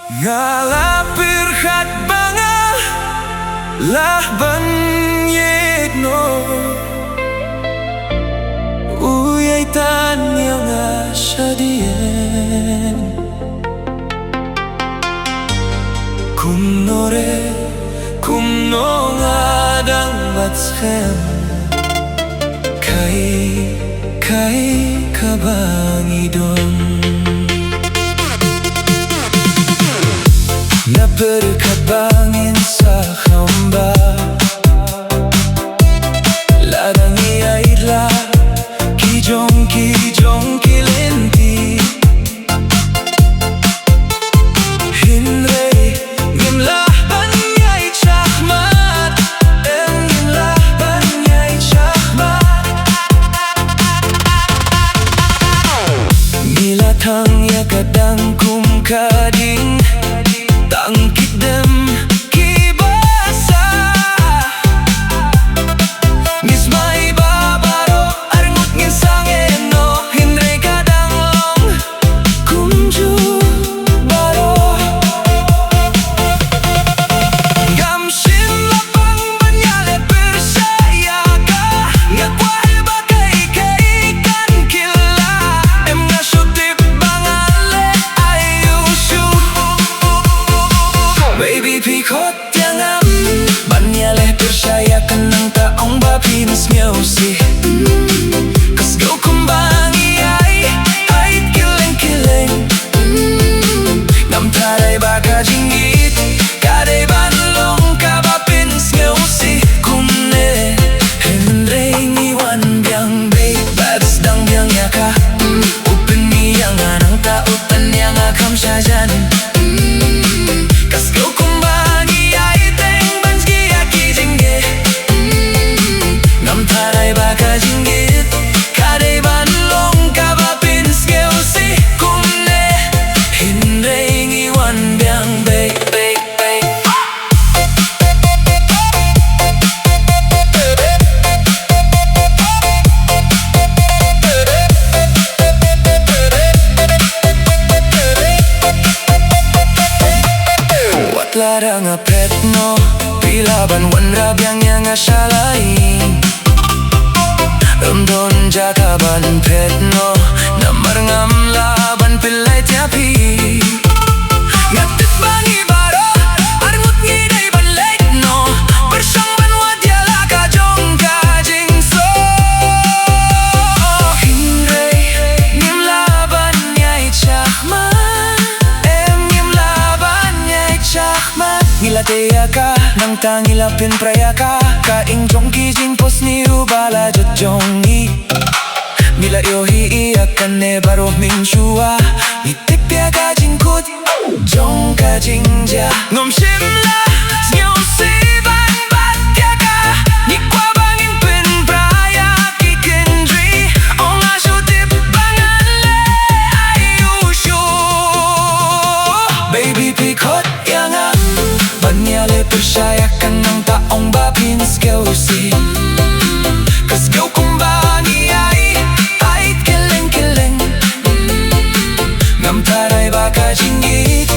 Ngalapir hat banga lah banyek no uyay tanya nga siya diyen kumnore kumno nga dang batsen kay kabangidon na berkabangin sa hamba ladang iaitla kijong kilenti hinrei ngimlah banyai chahmat ngimlah banyai chahmat milatang ya kadang kum kading tangkit dem kibasa Ngismay babaro arngut ngin sangeno Hinrei kadang long kumju baro Gamshin lapang banyale persaya ka Ngakwahe bagay kaikan kila Em nga syutip bangale ayusyu Baby pikot yang banyale persaya kenang taong bapins music Kas go kumbangi ay kileng Nam taray baka jinggit Kaday banlong ka bapins music Kumne Henrei ngiwan biang babe Babs dang biang yaka Upen niyang anang ta upen yang akam syajan Lara nga pretno Pilaban wanra biang yang asyalain Umdon jakaban pretno Namar ngam laban pilay tiapi Ngatit bangi baro Arngut ngiday banlek no Bersang banwa diala kajong kajingso Hinrei ngim laban nyay chahma Ngilateya ka, nang tangilapin praya ka Kaing jongki jinpos ni ubala jajongi Mila yohi iyakan ne baro minshua Itipya ka jingkut, jong ka jingja Ngom shimla, nyom siban batya ka Nikwa bangin pin praya kikendri Ong asyutip bangale ayusyu Baby pikot yang banyale persaya kanang taong bapins keusi Kas kau kumbangi ay kileng Ngam taray baka jinggit